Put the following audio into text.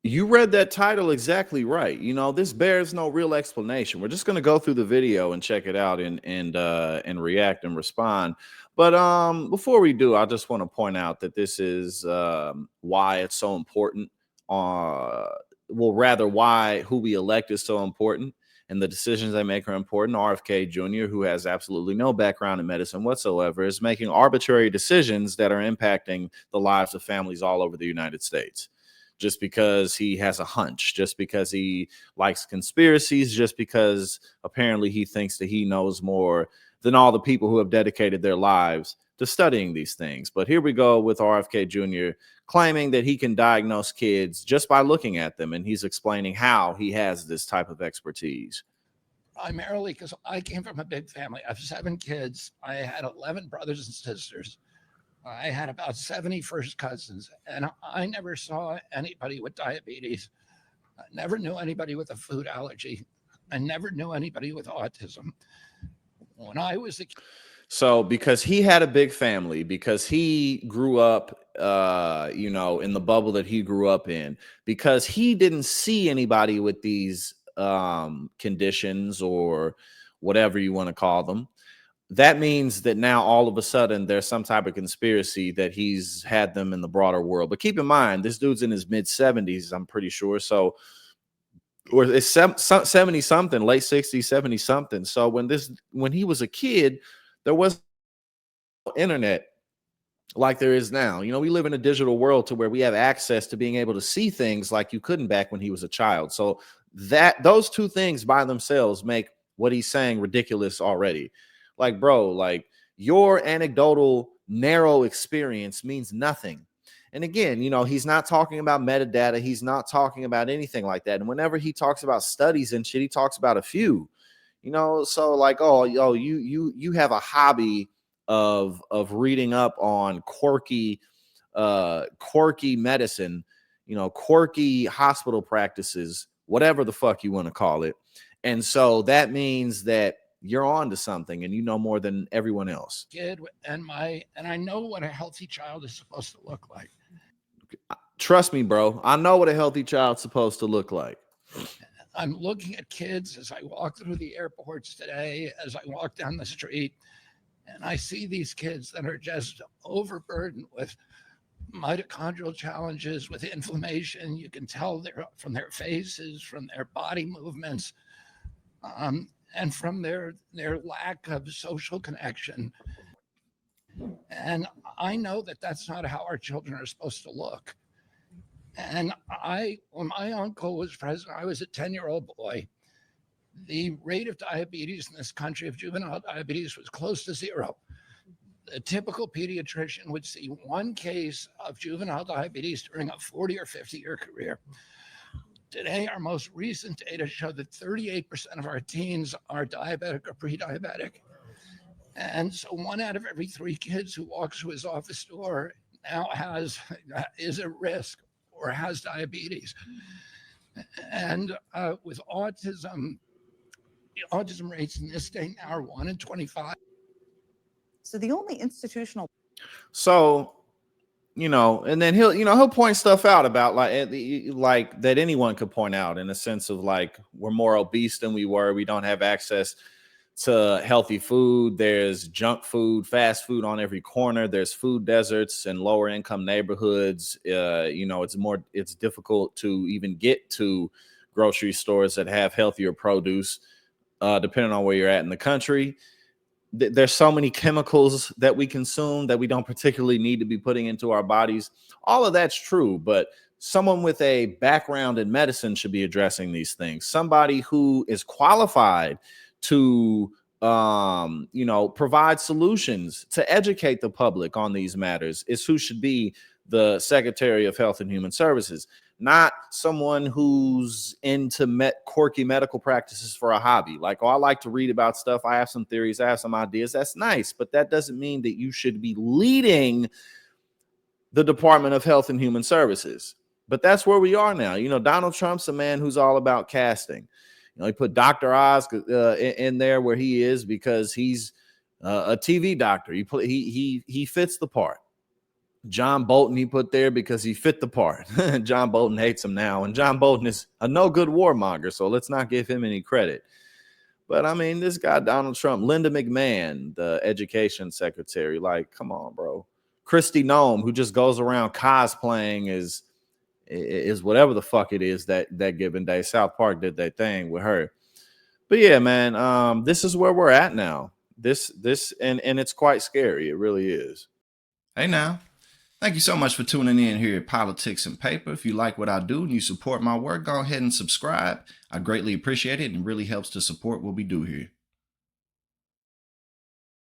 You read that title exactly right. This bears no real explanation. We're just going to go through the video and check it out and react and respond. But before we do, I just want to point out that this is why it's so important. Uh, well, rather, why who we elect is so important, and the decisions they make are important. RFK Jr., who has absolutely no background in medicine whatsoever, is making arbitrary decisions that are impacting the lives of families all over the United States, just because he has a hunch, just because he likes conspiracies, just because apparently he thinks that he knows more than all the people who have dedicated their lives to studying these things. But here we go with RFK Jr. claiming that he can diagnose kids just by looking at them, and he's explaining how he has this type of expertise. Primarily because I came from a big family. I have 7 kids. I had 11 brothers and sisters. I had about 70 first cousins, and I never saw anybody with diabetes. I never knew anybody with a food allergy. I never knew anybody with autism. When I was a So because he had a big family, because he grew up in the bubble that he grew up in, because he didn't see anybody with these conditions or whatever you want to call them, that means that now all of a sudden there's some type of conspiracy that he's had them in the broader world. But keep in mind, this dude's in his mid 70s, I'm pretty sure. So, or it's 70 something, late 60s, 70 something. So when he was a kid, there was no internet like there is now. We live in a digital world to where we have access to being able to see things like you couldn't back when he was a child. So that those two things by themselves make what he's saying ridiculous already. Like, bro, like your anecdotal narrow experience means nothing. And again, he's not talking about metadata. He's not talking about anything like that. And whenever he talks about studies and shit, he talks about a few. So like, oh, you have a hobby of reading up on quirky medicine, quirky hospital practices, whatever the fuck you want to call it. And so that means that you're on to something and you know more than everyone else. kid, and I know what a healthy child is supposed to look like. Trust me, bro. I know what a healthy child's supposed to look like. I'm looking at kids as I walk through the airports today, as I walk down the street, and I see these kids that are just overburdened with mitochondrial challenges, with inflammation. You can tell from their faces, from their body movements, and from their lack of social connection. And I know that that's not how our children are supposed to look. And when my uncle was president, I was a 10-year-old boy. The rate of diabetes in this country, of juvenile diabetes, was close to zero. A typical pediatrician would see one case of juvenile diabetes during a 40 or 50-year career. Today, our most recent data show that 38% of our teens are diabetic or pre-diabetic. And so 1 out of every 3 kids who walks through his office door now is at risk or has diabetes. And with autism, the autism rates in this state now are 1 in 25. So the only institutional. So, and then he'll point stuff out about like that anyone could point out, in a sense of like, we're more obese than we were. We don't have access to healthy food. There's junk food, fast food on every corner. There's food deserts in lower income neighborhoods. It's difficult to even get to grocery stores that have healthier produce, depending on where you're at in the country. There's so many chemicals that we consume that we don't particularly need to be putting into our bodies. All of that's true, but someone with a background in medicine should be addressing these things. Somebody who is qualified to provide solutions, to educate the public on these matters, is who should be the Secretary of Health and Human Services, not someone who's into quirky medical practices for a hobby. Like, oh, I like to read about stuff. I have some theories. I have some ideas. That's nice, but that doesn't mean that you should be leading the Department of Health and Human Services. But that's where we are now. Donald Trump's a man who's all about casting. He put Dr. Oz in there where he is because he's a TV doctor. He fits the part. John Bolton he put there because he fit the part. John Bolton hates him now, and John Bolton is a no good warmonger, so let's not give him any credit. But I mean, this guy Donald Trump, Linda McMahon, the education secretary, like, come on, bro. Christy Nome, who just goes around cosplaying is whatever the fuck it is that given day. South Park did that thing with her. But yeah, man, this is where we're at now. This and it's quite scary. It really is. Hey now. Thank you so much for tuning in here at Politics and Paper. If you like what I do and you support my work, go ahead and subscribe. I greatly appreciate it and really helps to support what we do here.